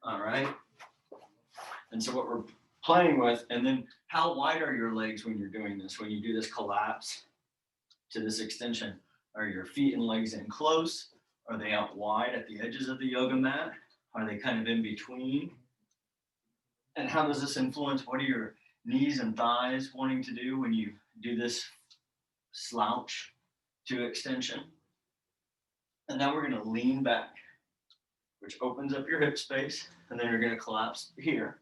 All right. And so what we're playing with, and then how wide are your legs when you're doing this? When you do this collapse to this extension, are your feet and legs in close? Are they out wide at the edges of the yoga mat? Are they kind of in between? And how does this influence what are your knees and thighs wanting to do when you do this slouch to extension? And now we're going to lean back, which opens up your hip space, and then you're going to collapse here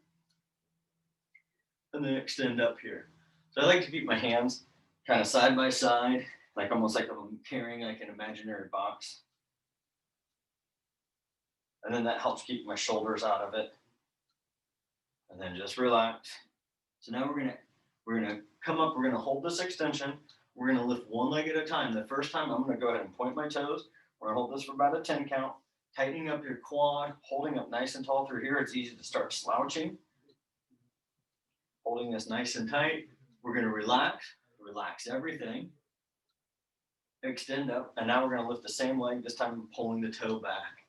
and then extend up here. So I like to keep my hands kind of side by side, like almost like I'm carrying like an imaginary box. And then that helps keep my shoulders out of it. And then just relax. So now we're gonna come up, we're gonna hold this extension, we're gonna lift one leg at a time. The first time I'm gonna go ahead and point my toes. We're gonna hold this for about a 10 count, tightening up your quad, holding up nice and tall through here. It's easy to start slouching. Holding this nice and tight. We're gonna relax everything. Extend up, and now we're gonna lift the same leg, this time pulling the toe back.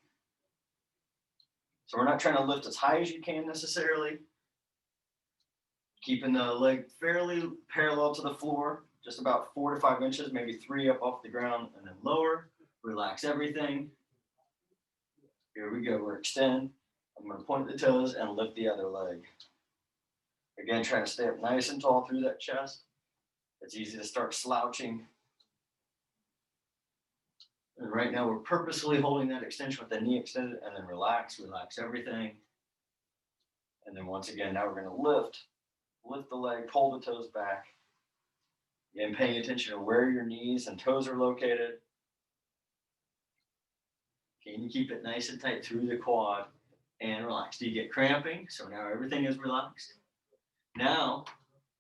So we're not trying to lift as high as you can necessarily. Keeping the leg fairly parallel to the floor, just about 4 to 5 inches, maybe 3 up off the ground, and then lower. Relax everything. Here we go, we're extend. I'm gonna point the toes and lift the other leg. Again, trying to stay up nice and tall through that chest. It's easy to start slouching. And right now we're purposely holding that extension with the knee extended, and then relax everything. And then once again, now we're gonna lift the leg, pull the toes back. Again, paying attention to where your knees and toes are located. Can you keep it nice and tight through the quad and relax? Do you get cramping? So now everything is relaxed. Now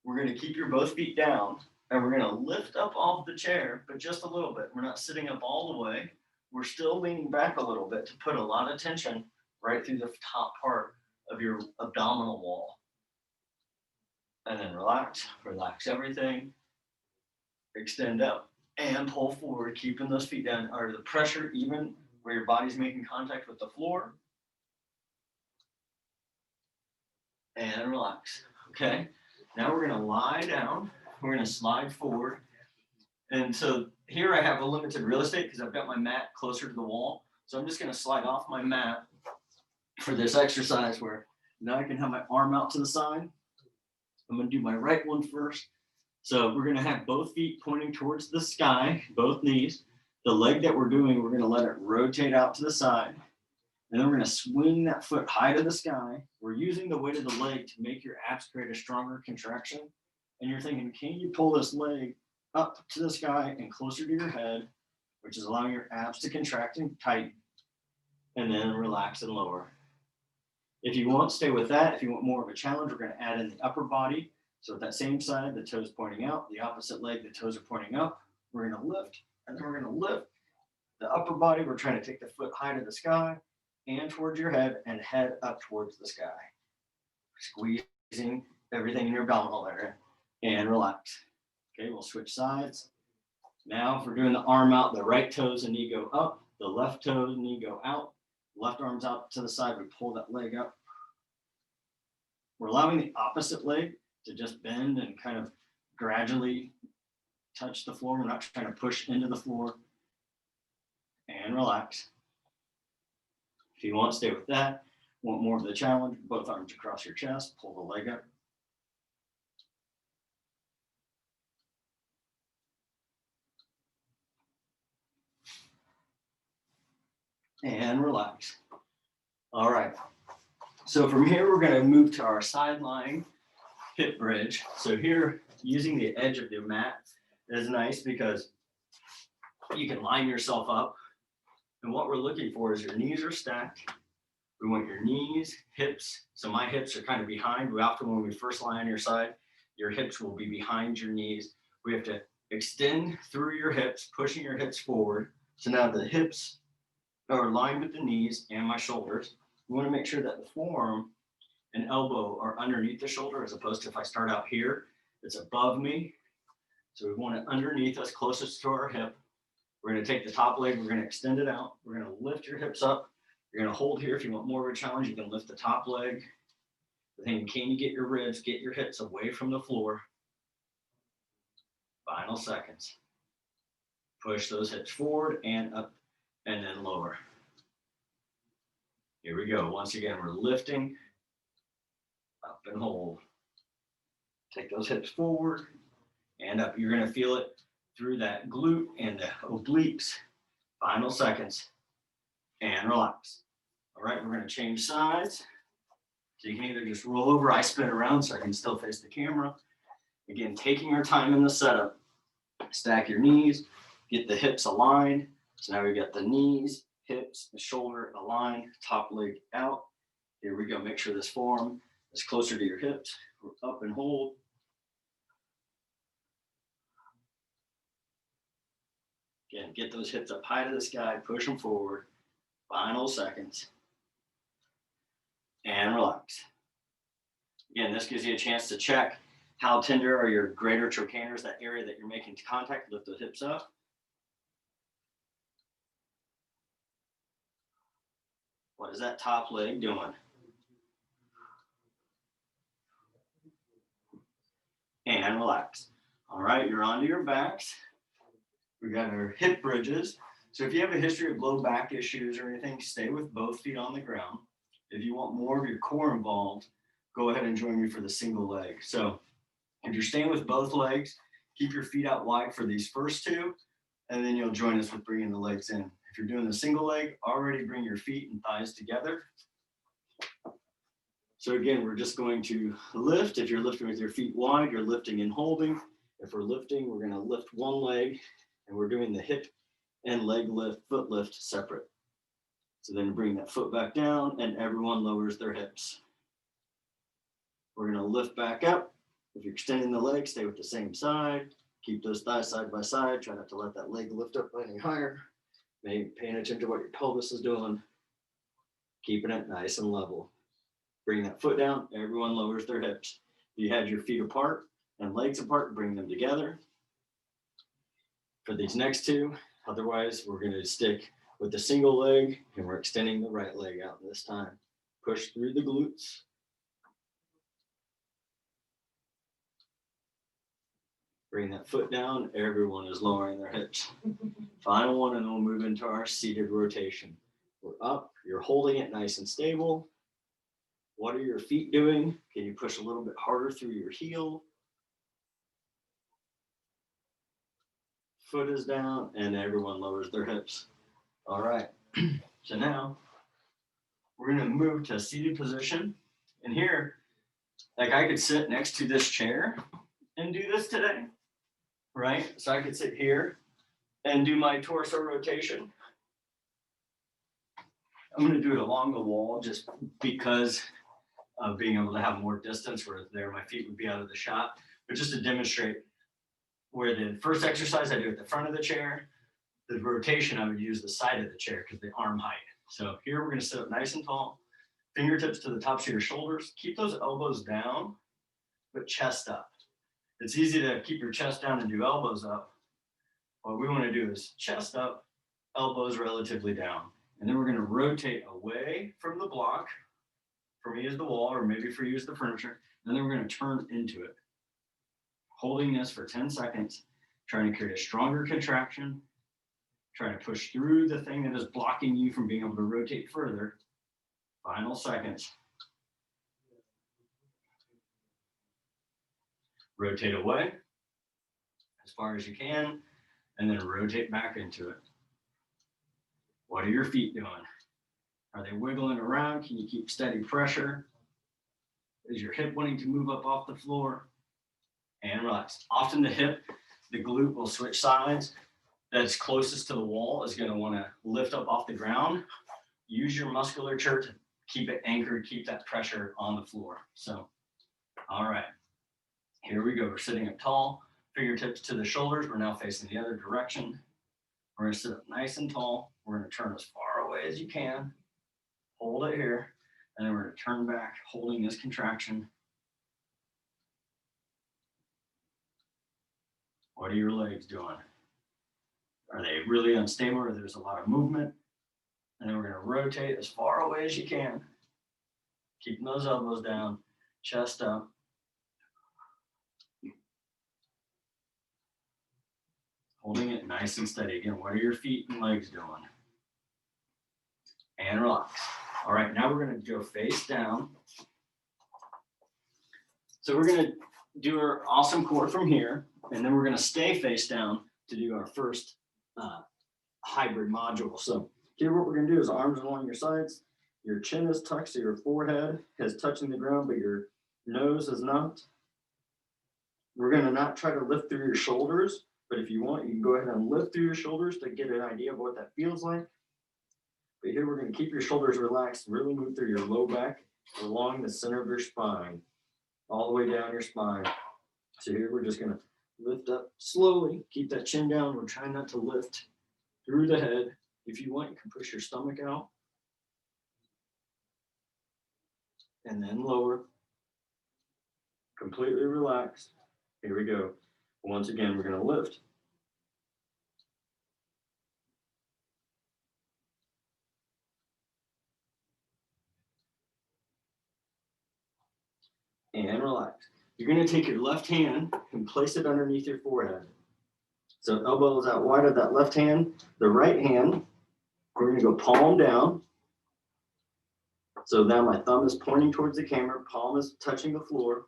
we're going to keep your both feet down and we're going to lift up off the chair, but just a little bit. We're not sitting up all the way. We're still leaning back a little bit to put a lot of tension right through the top part of your abdominal wall. And then relax everything. Extend up and pull forward, keeping those feet down. Are the pressure even where your body's making contact with the floor? And relax. Okay, now we're going to lie down. We're going to slide forward. And so here I have a limited real estate because I've got my mat closer to the wall. So I'm just going to slide off my mat for this exercise where now I can have my arm out to the side. I'm going to do my right one first. So we're going to have both feet pointing towards the sky, both knees. The leg that we're doing, we're going to let it rotate out to the side. And then we're going to swing that foot high to the sky. We're using the weight of the leg to make your abs create a stronger contraction. And you're thinking, can you pull this leg up to the sky and closer to your head, which is allowing your abs to contract and tighten, and then relax and lower. If you want, stay with that. If you want more of a challenge, we're going to add in the upper body. So at that same side, the toes pointing out, the opposite leg, the toes are pointing up. We're going to lift, and then we're going to lift the upper body. We're trying to take the foot high to the sky and towards your head and head up towards the sky. Squeezing everything in your abdominal area and relax. Okay, we'll switch sides. Now if we're doing the arm out, the right toes and knee go up, the left toe and knee go out, left arm's out to the side, we pull that leg up. We're allowing the opposite leg to just bend and kind of gradually touch the floor. We're not trying to push into the floor. And relax. If you want, stay with that. Want more of the challenge, both arms across your chest, pull the leg up. And relax. All right. So from here, we're going to move to our side lying hip bridge. So here, using the edge of your mat is nice because you can line yourself up. And what we're looking for is your knees are stacked. We want your knees, hips. So my hips are kind of behind. We often, when we first lie on your side, your hips will be behind your knees. We have to extend through your hips, pushing your hips forward. So now the hips are aligned with the knees and my shoulders. We want to make sure that the forearm and elbow are underneath the shoulder, as opposed to if I start out here, it's above me. So we want it underneath us, closest to our hip. We're going to take the top leg, we're going to extend it out. We're going to lift your hips up. You're gonna hold here. If you want more of a challenge, you can lift the top leg. The thing, can you get your ribs, get your hips away from the floor? Final seconds. Push those hips forward and up and then lower. Here we go. Once again, we're lifting, up and hold. Take those hips forward and up. You're gonna feel it through that glute and the obliques. Final seconds and relax. All right, we're gonna change sides. So you can either just roll over, I spin around so I can still face the camera. Again, taking our time in the setup. Stack your knees, get the hips aligned. So now we got the knees, hips, the shoulder aligned, top leg out. Here we go, make sure this forearm is closer to your hips. We're up and hold. Again, get those hips up high to the sky, push them forward. Final seconds. And relax. Again, this gives you a chance to check how tender are your greater trochanters, that area that you're making contact. Lift the hips up. What is that top leg doing? And relax. All right, you're onto your backs. We got our hip bridges. So if you have a history of low back issues or anything, stay with both feet on the ground. If you want more of your core involved, go ahead and join me for the single leg. So if you're staying with both legs, keep your feet out wide for these first two, and then you'll join us with bringing the legs in. If you're doing the single leg, already bring your feet and thighs together. So again, we're just going to lift. If you're lifting with your feet wide, you're lifting and holding. If we're lifting, we're gonna lift one leg, and we're doing the hip and leg lift, foot lift separate. So then bring that foot back down, and everyone lowers their hips. We're gonna lift back up. If you're extending the leg, stay with the same side. Keep those thighs side by side. Try not to let that leg lift up any higher. Maybe paying attention to what your pelvis is doing. Keeping it nice and level. Bring that foot down. Everyone lowers their hips. If you had your feet apart and legs apart, bring them together. For these next two, otherwise we're gonna stick with the single leg, and we're extending the right leg out this time. Push through the glutes. Bring that foot down. Everyone is lowering their hips. Final one, and then we'll move into our seated rotation. We're up. You're holding it nice and stable. What are your feet doing? Can you push a little bit harder through your heel? Foot is down, and everyone lowers their hips. All right. So now we're going to move to a seated position. And here, like I could sit next to this chair and do this today, right? So I could sit here and do my torso rotation. I'm going to do it along the wall just because of being able to have more distance where there my feet would be out of the shot. But just to demonstrate where the first exercise I do at the front of the chair, the rotation I would use the side of the chair because the arm height. So here we're going to sit up nice and tall, fingertips to the tops of your shoulders. Keep those elbows down, but chest up. It's easy to keep your chest down and do elbows up. What we want to do is chest up, elbows relatively down. And then we're going to rotate away from the block. For me is the wall, or maybe for you is the furniture. And then we're going to turn into it. Holding this for 10 seconds, trying to create a stronger contraction, trying to push through the thing that is blocking you from being able to rotate further. Final seconds. Rotate away as far as you can, and then rotate back into it. What are your feet doing? Are they wiggling around? Can you keep steady pressure? Is your hip wanting to move up off the floor? And relax. Often the hip, the glute will switch sides. That's closest to the wall is going to want to lift up off the ground. Use your musculature to keep it anchored, keep that pressure on the floor. So, all right, here we go. We're sitting up tall, fingertips to the shoulders. We're now facing the other direction. We're going to sit up nice and tall. We're going to turn as far away as you can. Hold it here. And then we're going to turn back, holding this contraction. What are your legs doing? Are they really unstable or there's a lot of movement? And then we're going to rotate as far away as you can. Keeping those elbows down, chest up. Holding it nice and steady. Again, what are your feet and legs doing? And relax. All right, now we're going to go face down. So we're going to do our ASOM Core from here, and then we're going to stay face down to do our first hybrid module. So here what we're going to do is arms along your sides. Your chin is tucked, so your forehead is touching the ground, but your nose is not. We're going to not try to lift through your shoulders, but if you want, you can go ahead and lift through your shoulders to get an idea of what that feels like. But here we're going to keep your shoulders relaxed, really move through your low back along the center of your spine, all the way down your spine. So here we're just going to lift up slowly, keep that chin down. We're trying not to lift through the head. If you want, you can push your stomach out. And then lower. Completely relaxed. Here we go. Once again, we're going to lift. And relax. You're going to take your left hand and place it underneath your forehead. So elbows out wide of that left hand. The right hand, we're going to go palm down. So now my thumb is pointing towards the camera, palm is touching the floor.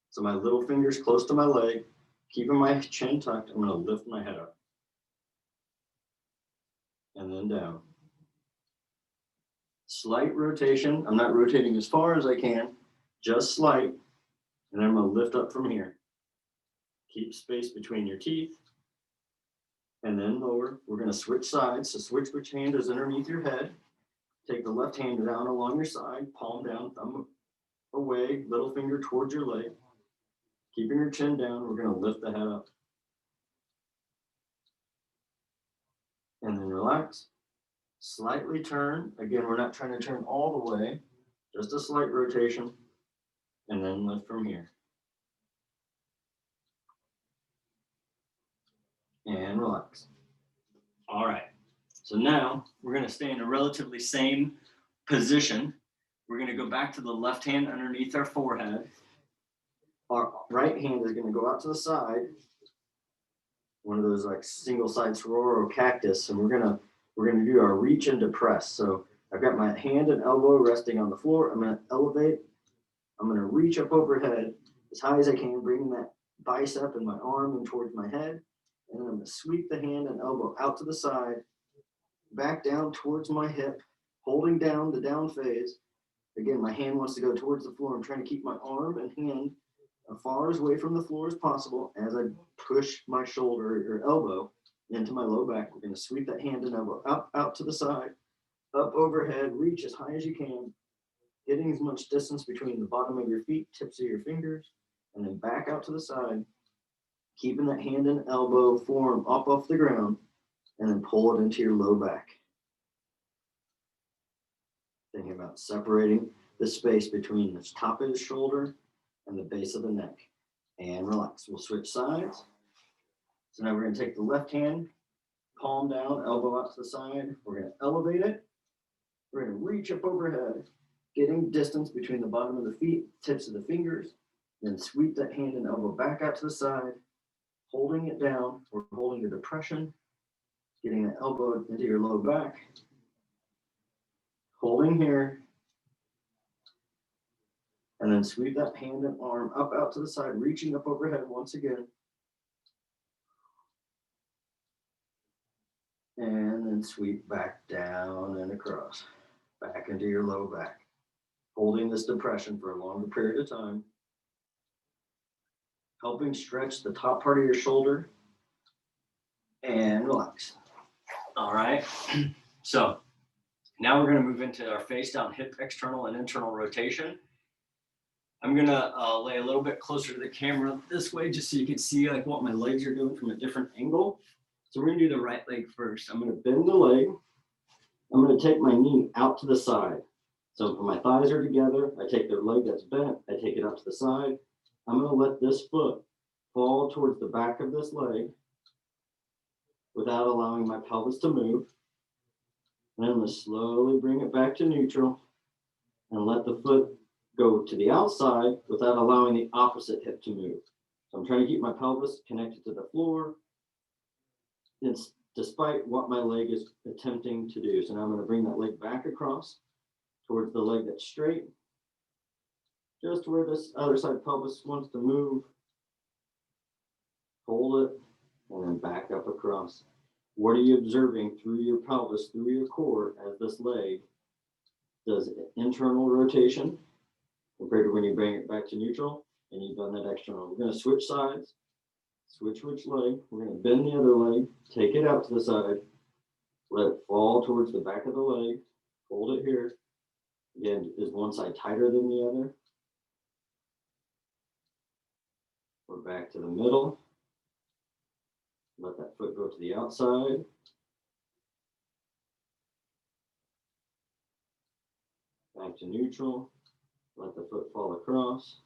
So my little finger's close to my leg, keeping my chin tucked. I'm going to lift my head up. And then down. Slight rotation. I'm not rotating as far as I can, just slight. And then I'm going to lift up from here. Keep space between your teeth. And then lower. We're going to switch sides. So switch which hand is underneath your head. Take the left hand down along your side, palm down, thumb away, little finger towards your leg. Keeping your chin down, we're going to lift the head up. And then relax. Slightly turn. Again, we're not trying to turn all the way, just a slight rotation. And then lift from here. And relax. All right. So now we're going to stay in a relatively same position. We're going to go back to the left hand underneath our forehead. Our right hand is going to go out to the side, one of those like single side saguaro cactus, and we're going to do our reach and depress. So I've got my hand and elbow resting on the floor. I'm going to elevate. I'm going to reach up overhead as high as I can, bringing that bicep and my arm in towards my head, and then I'm going to sweep the hand and elbow out to the side, back down towards my hip, holding down the down phase. Again, my hand wants to go towards the floor. I'm trying to keep my arm and hand as far away from the floor as possible as I push my shoulder or elbow into my low back. We're going to sweep that hand and elbow up, out to the side, up overhead, reach as high as you can, getting as much distance between the bottom of your feet, tips of your fingers, and then back out to the side, keeping that hand and elbow form up off the ground, and then pull it into your low back. Thinking about separating the space between the top of the shoulder and the base of the neck. And relax. We'll switch sides. So now we're going to take the left hand, palm down, elbow out to the side. We're going to elevate it. We're going to reach up overhead, getting distance between the bottom of the feet, tips of the fingers, then sweep that hand and elbow back out to the side, holding it down. We're holding the depression, getting the elbow into your low back, holding here, and then sweep that hand and arm up out to the side, reaching up overhead once again. And then sweep back down and across, back into your low back, holding this depression for a longer period of time, helping stretch the top part of your shoulder, and relax. All right, so now we're going to move into our face down hip external and internal rotation. I'm going to lay a little bit closer to the camera this way just so you can see like what my legs are doing from a different angle. So we're going to do the right leg first. I'm going to bend the leg. I'm going to take my knee out to the side. So if my thighs are together, I take the leg that's bent, I take it out to the side. I'm going to let this foot fall towards the back of this leg without allowing my pelvis to move. Then let's slowly bring it back to neutral and let the foot go to the outside without allowing the opposite hip to move. So I'm trying to keep my pelvis connected to the floor. It's despite what my leg is attempting to do. So now I'm going to bring that leg back across towards the leg that's straight, just where this other side pelvis wants to move. Hold it, and then back up across. What are you observing through your pelvis, through your core, as this leg does internal rotation compared to when you bring it back to neutral and you've done that external? We're going to switch sides, switch which leg. We're going to bend the other leg, take it out to the side, let it fall towards the back of the leg, hold it here. Again, is one side tighter than the other? We're back to the middle. Let that foot go to the outside. Back to neutral. Let the foot fall across.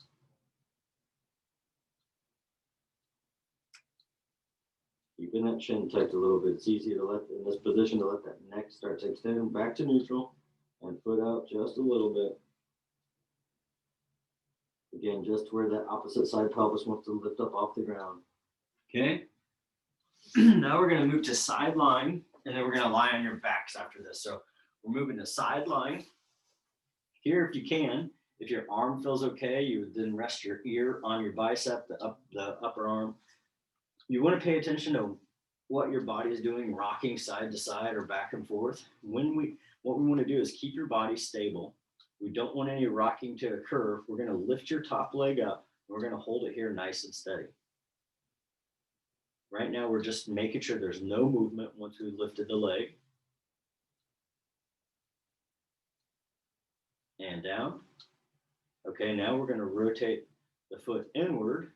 Keeping that chin tucked a little bit. It's easy to let, in this position, to let that neck start to extend back to neutral and foot out just a little bit. Again, just where that opposite side pelvis wants to lift up off the ground. Okay. Now we're going to move to side lying, and then we're going to lie on your backs after this. So we're moving to side lying. Here, if you can, if your arm feels okay, you would then rest your ear on your bicep, the upper arm. You want to pay attention to what your body is doing, rocking side to side or back and forth. What we want to do is keep your body stable. We don't want any rocking to occur. We're going to lift your top leg up. And we're going to hold it here nice and steady. Right now, we're just making sure there's no movement once we lifted the leg. And down. Okay, now we're going to rotate the foot inward.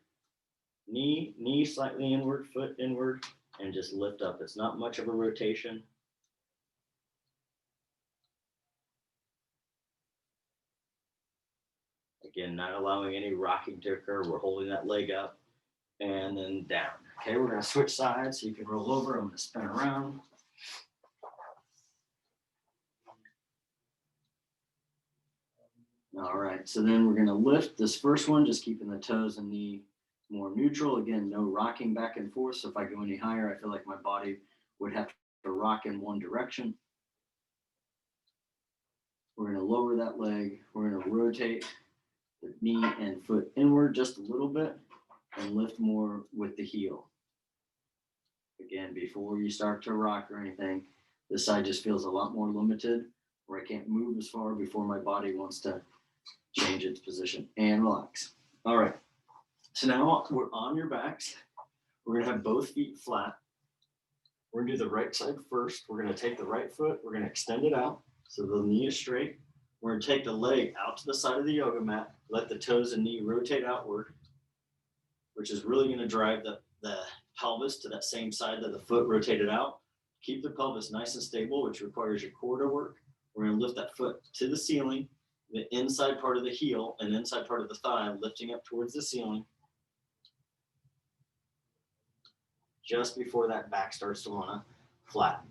Knee slightly inward, foot inward, and just lift up. It's not much of a rotation. Again, not allowing any rocking to occur. We're holding that leg up and then down. Okay, we're going to switch sides so you can roll over. I'm going to spin around. All right, so then we're going to lift this first one, just keeping the toes and knee more neutral. Again, no rocking back and forth. So if I go any higher, I feel like my body would have to rock in one direction. We're going to lower that leg. We're going to rotate the knee and foot inward just a little bit and lift more with the heel. Again, before you start to rock or anything, this side just feels a lot more limited, where I can't move as far before my body wants to change its position, and relax. All right, so now we're on your backs. We're going to have both feet flat. We're going to do the right side first. We're going to take the right foot. We're going to extend it out so the knee is straight. We're going to take the leg out to the side of the yoga mat. Let the toes and knee rotate outward, which is really going to drive the pelvis to that same side that the foot rotated out. Keep the pelvis nice and stable, which requires your core to work. We're going to lift that foot to the ceiling, the inside part of the heel and inside part of the thigh lifting up towards the ceiling just before that back starts to want to flatten.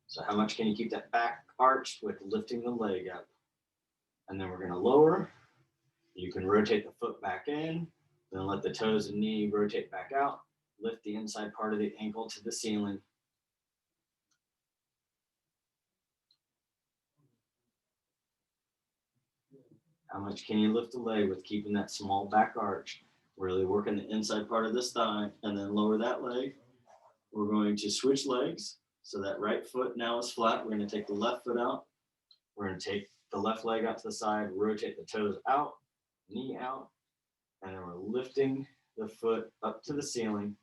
So how much can you keep that back arched with lifting the leg up? And then we're going to lower. You can rotate the foot back in, then let the toes and knee rotate back out. Lift the inside part of the ankle to the ceiling. How much can you lift the leg with keeping that small back arch? Really working the inside part of this thigh and then lower that leg. We're going to switch legs. So that right foot now is flat. We're going to take the left foot out. We're going to take the left leg out to the side, rotate the toes out, knee out, and then we're lifting the foot up to the ceiling.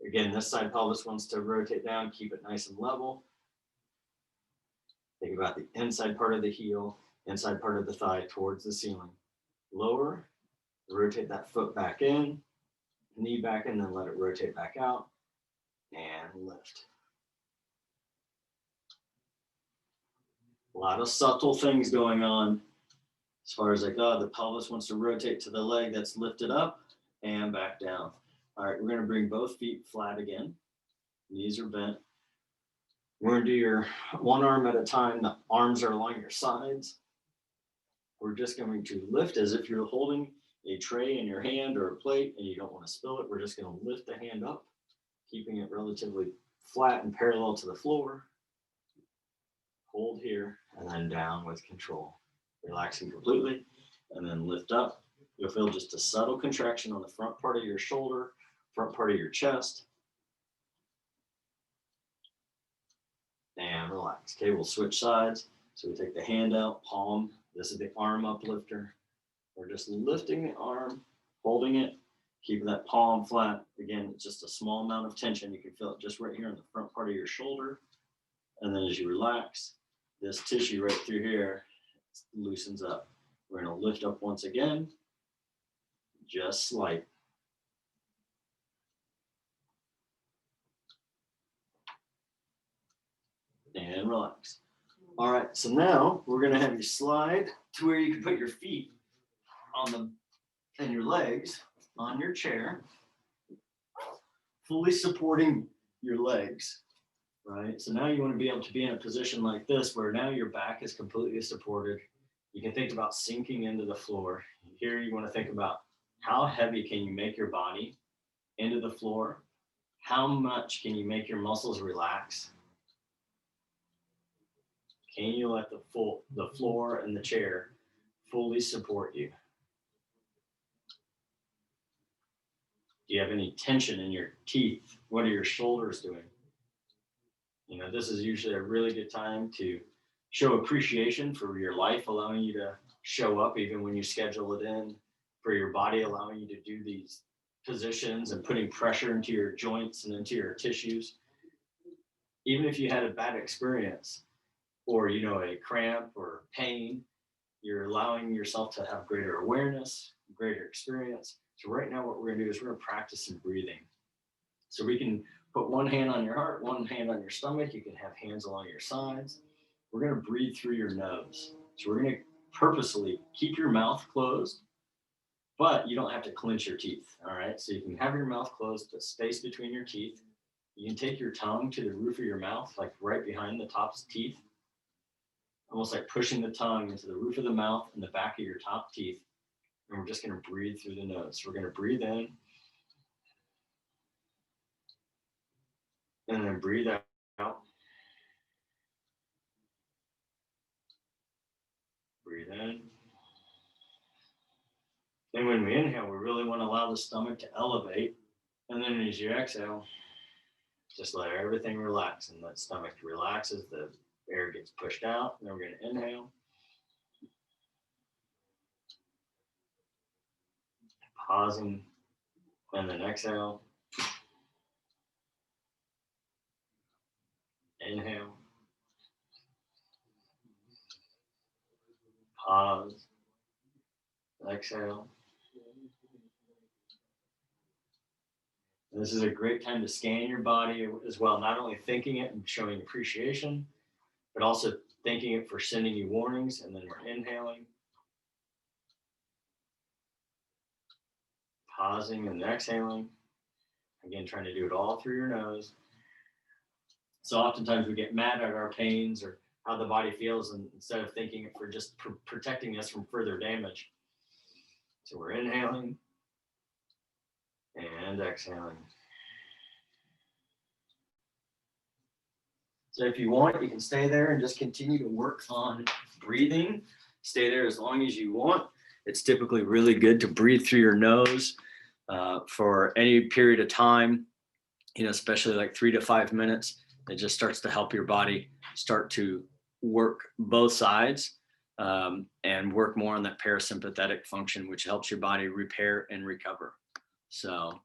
Again, this side pelvis wants to rotate down, keep it nice and level. Think about the inside part of the heel, inside part of the thigh towards the ceiling. Lower, rotate that foot back in, knee back in, then let it rotate back out, and lift. A lot of subtle things going on as far as like, oh, the pelvis wants to rotate to the leg that's lifted up and back down. All right, we're going to bring both feet flat again. Knees are bent. We're gonna do your one arm at a time. The arms are along your sides. We're just going to lift as if you're holding a tray in your hand or a plate and you don't want to spill it. We're just going to lift the hand up, keeping it relatively flat and parallel to the floor. Hold here and then down with control. Relaxing completely and then lift up. You'll feel just a subtle contraction on the front part of your shoulder, front part of your chest. And relax. Okay, we'll switch sides. So we take the hand out, palm. This is the arm uplifter. We're just lifting the arm, holding it, keeping that palm flat. Again, it's just a small amount of tension. You can feel it just right here in the front part of your shoulder. And then as you relax, this tissue right through here loosens up. We're going to lift up once again, just slight. And relax. All right, so now we're going to have you slide to where you can put your feet on the and your legs on your chair, fully supporting your legs, right? So now you want to be able to be in a position like this where now your back is completely supported. You can think about sinking into the floor. Here you want to think about how heavy can you make your body into the floor? How much can you make your muscles relax? Can you let the floor and the chair fully support you? Do you have any tension in your teeth? What are your shoulders doing? You know, this is usually a really good time to show appreciation for your life, allowing you to show up even when you schedule it in, for your body, allowing you to do these positions and putting pressure into your joints and into your tissues. Even if you had a bad experience or, you know, a cramp or pain, you're allowing yourself to have greater awareness, greater experience. So right now what we're going to do is we're going to practice some breathing. So we can put one hand on your heart, one hand on your stomach. You can have hands along your sides. We're going to breathe through your nose. So we're going to purposely keep your mouth closed, but you don't have to clench your teeth. All right. So you can have your mouth closed, the space between your teeth. You can take your tongue to the roof of your mouth, like right behind the top teeth, almost like pushing the tongue into the roof of the mouth and the back of your top teeth. And we're just going to breathe through the nose. So we're going to breathe in and then breathe out. Breathe in. Then when we inhale, we really want to allow the stomach to elevate. And then as you exhale, just let everything relax and let stomach relax as the air gets pushed out. And then we're going to inhale. Pausing. And then exhale. Inhale. Pause. Exhale. And this is a great time to scan your body as well, not only thinking it and showing appreciation, but also thanking it for sending you warnings. And then we're inhaling, pausing and exhaling. Again, trying to do it all through your nose. So oftentimes we get mad at our pains or how the body feels, and instead of thanking it for just protecting us from further damage. So we're inhaling and exhaling. So if you want, you can stay there and just continue to work on breathing. Stay there as long as you want. It's typically really good to breathe through your nose for any period of time, you know, especially like 3 to 5 minutes. It just starts to help your body start to work both sides and work more on that parasympathetic function, which helps your body repair and recover. So